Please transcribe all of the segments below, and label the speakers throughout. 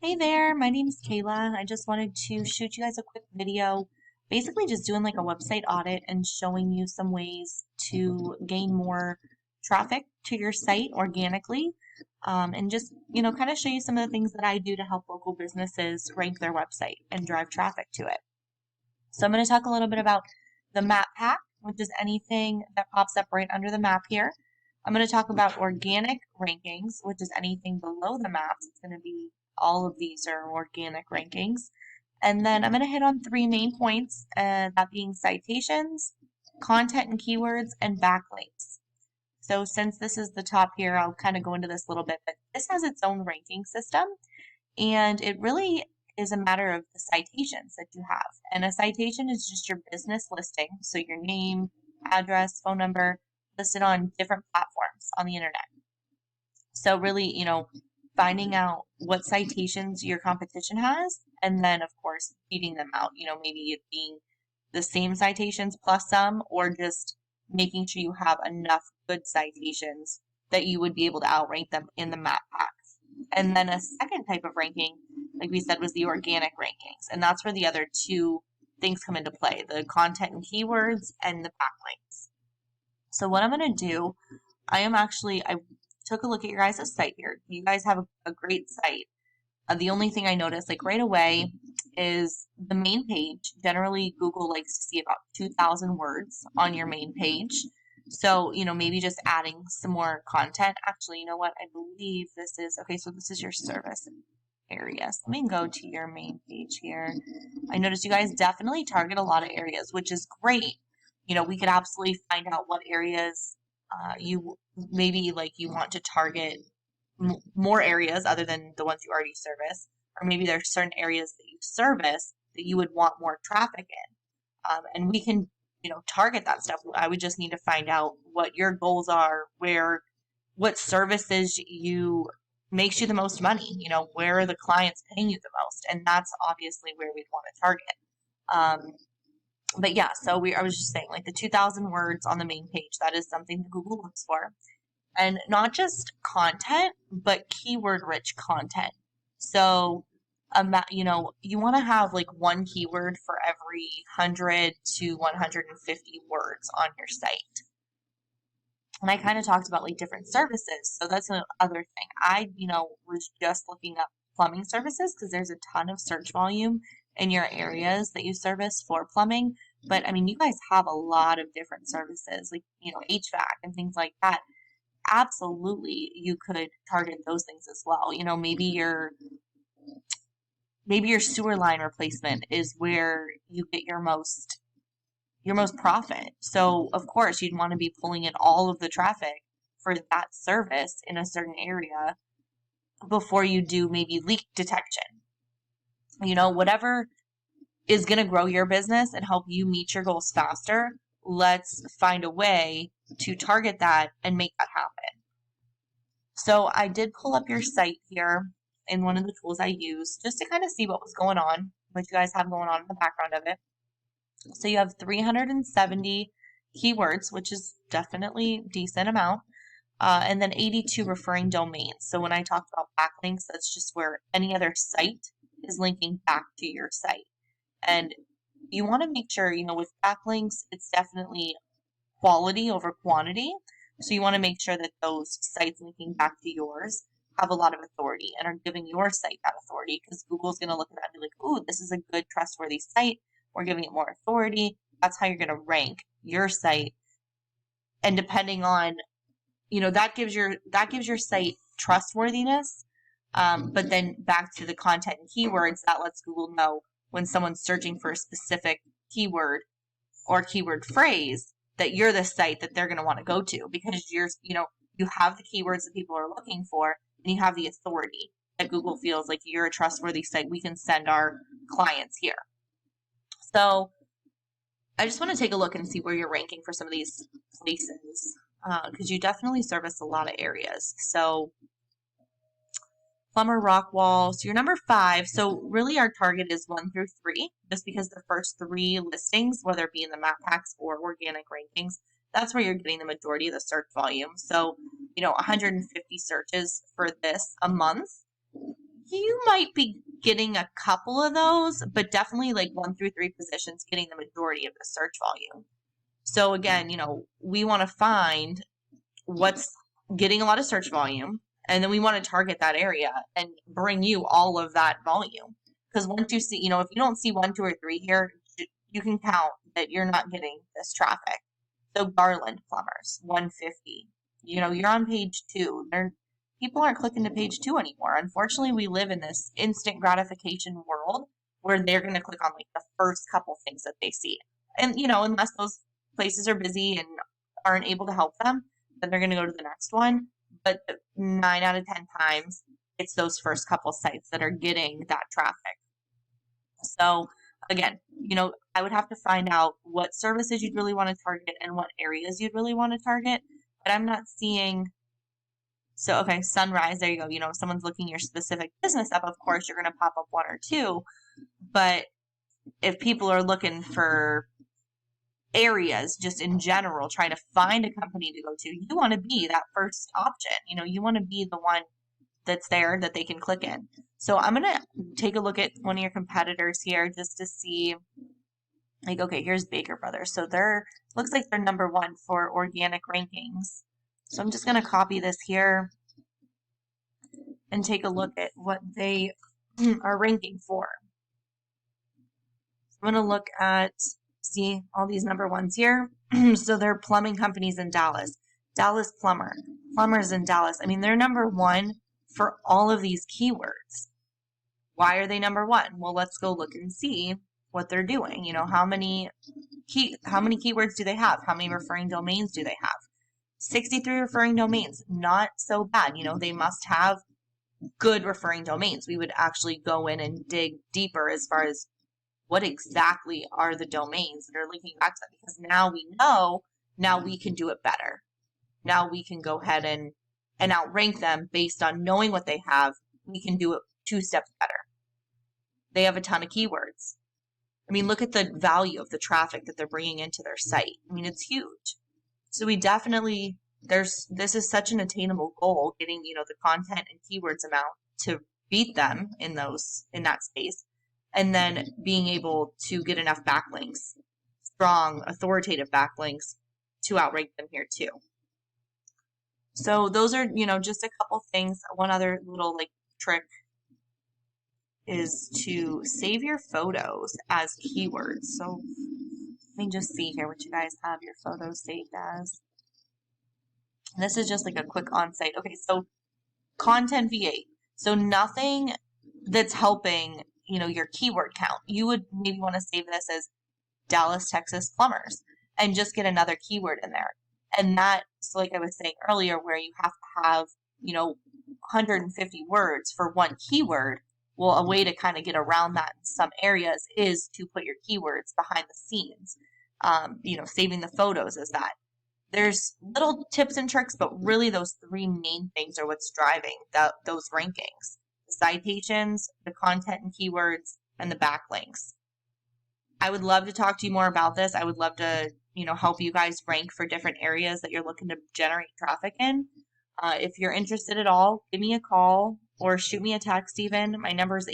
Speaker 1: Hey there, my name is Kayla. I just wanted to shoot you guys a quick video, basically just doing like a website audit and showing you some ways to gain more traffic to your site organically, and just, kind of show you some of the things that I do to help local businesses rank their website and drive traffic to it. So I'm going to talk a little bit about the map pack, which is anything that pops up right under the map here. I'm going to talk about organic rankings, which is anything below the maps. It's going to be all of these are organic rankings. And then I'm going to hit on three main points, that being citations, content and keywords, and backlinks. So since this is the top here, I'll kind of go into this a little bit, but this has its own ranking system. And it really is a matter of the citations that you have. And a citation is just your business listing. So your name, address, phone number listed on different platforms on the internet. So really, finding out what citations your competition has, and then of course beating them out. Maybe it being the same citations plus some, or just making sure you have enough good citations that you would be able to outrank them in the map pack. And then a second type of ranking, like we said, was the organic rankings. And that's where the other two things come into play, the content and keywords and the backlinks. So what I'm going to do, I took a look at your guys' site here. You guys have a great site. The only thing I noticed, like right away, is the main page. Generally, Google likes to see about 2,000 words on your main page. So, maybe just adding some more content. Actually, you know what? I believe this is, okay, so this is your service areas. Let me go to your main page here. I noticed you guys definitely target a lot of areas, which is great. We could absolutely find out what areas you maybe like you want to target more areas other than the ones you already service, or maybe there's certain areas that you service that you would want more traffic in, and we can target that stuff. I would just need to find out what your goals are, what services you makes you the most money, where are the clients paying you the most, and that's obviously where we'd want to target. But yeah, so I was just saying, like the 2,000 words on the main page, that is something that Google looks for. And not just content, but keyword rich content. So, you want to have like one keyword for every 100 to 150 words on your site. And I kind of talked about like different services. So that's another thing. I, was just looking up plumbing services because there's a ton of search volume in your areas that you service for plumbing. But I mean, you guys have a lot of different services like, HVAC and things like that. Absolutely, you could target those things as well. Maybe your sewer line replacement is where you get your most profit. So of course you'd want to be pulling in all of the traffic for that service in a certain area before you do maybe leak detection. Whatever is going to grow your business and help you meet your goals faster, let's find a way to target that and make that happen. So I did pull up your site here in one of the tools I use just to kind of see what was going on, what you guys have going on in the background of it. So you have 370 keywords, which is definitely a decent amount, and then 82 referring domains. So when I talked about backlinks, that's just where any other site is linking back to your site. And you want to make sure, with backlinks, it's definitely quality over quantity. So you want to make sure that those sites linking back to yours have a lot of authority and are giving your site that authority, because Google's going to look at that and be like, ooh, this is a good, trustworthy site. We're giving it more authority. That's how you're going to rank your site. And depending on, that gives your site trustworthiness. But then back to the content and keywords, that lets Google know when someone's searching for a specific keyword or keyword phrase that you're the site that they're going to want to go to, because you have the keywords that people are looking for, and you have the authority that Google feels like you're a trustworthy site. We can send our clients here. So I just want to take a look and see where you're ranking for some of these places, because you definitely service a lot of areas. So plumber, rock wall. So you're number 5. So really our target is 1 through 3, just because the first 3 listings, whether it be in the map packs or organic rankings, that's where you're getting the majority of the search volume. So, 150 searches for this a month. you might be getting a couple of those, but definitely like 1 through 3 positions getting the majority of the search volume. So again, we want to find what's getting a lot of search volume, and then we want to target that area and bring you all of that volume. Because once you see, if you don't see 1, 2, or 3 here, you can count that you're not getting this traffic. So Garland Plumbers, 150. You're on page 2. People aren't clicking to page 2 anymore. Unfortunately, we live in this instant gratification world where they're going to click on like the first couple things that they see. And, unless those places are busy and aren't able to help them, then they're going to go to the next one. But 9 out of 10 times, it's those first couple sites that are getting that traffic. So again, I would have to find out what services you'd really want to target and what areas you'd really want to target. But I'm not seeing. So, okay, Sunrise, there you go. If someone's looking your specific business up, of course, you're going to pop up 1 or 2. But if people are looking for areas just in general, trying to find a company to go to, you want to be that first option. You want to be the one that's there that they can click in. So I'm going to take a look at one of your competitors here just to see, like, okay, here's Baker Brothers. So looks like they're number 1 for organic rankings. So I'm just going to copy this here and take a look at what they are ranking for. I'm going to look at, see all these number 1s here. So they're plumbing companies in Dallas. Dallas Plumbers in Dallas. I mean, they're number 1 for all of these keywords. Why are they number 1? Well, let's go look and see what they're doing. How many keywords do they have? How many referring domains do they have? 63 referring domains, not so bad. They must have good referring domains. We would actually go in and dig deeper as far as what exactly are the domains that are linking back to that, because now we know, now we can do it better. Now we can go ahead and outrank them based on knowing what they have. We can do it 2 steps better. They have a ton of keywords. I mean, look at the value of the traffic that they're bringing into their site. I mean, it's huge. So we definitely, this is such an attainable goal, getting, the content and keywords amount to beat them in that space, and then being able to get enough backlinks, strong, authoritative backlinks to outrank them here too. So those are, just a couple things. One other little trick is to save your photos as keywords. So let me just see here what you guys have your photos saved as. And this is just like a quick on-site. Okay, so content V8. So nothing that's helping, your keyword count. You would maybe want to save this as Dallas, Texas plumbers and just get another keyword in there. And that, so like I was saying earlier, where you have to have, 150 words for one keyword. Well, a way to kind of get around that in some areas is to put your keywords behind the scenes. Saving the photos is that. There's little tips and tricks, but really those 3 main things are what's driving those rankings. The citations, the content and keywords, and the backlinks. I would love to talk to you more about this. I would love to, help you guys rank for different areas that you're looking to generate traffic in. If you're interested at all, give me a call or shoot me a text even. My number is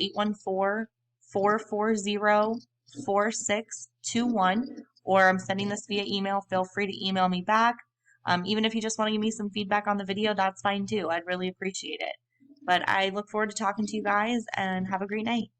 Speaker 1: 814-440-4621. Or I'm sending this via email. Feel free to email me back. Even if you just want to give me some feedback on the video, that's fine too. I'd really appreciate it. But I look forward to talking to you guys, and have a great night.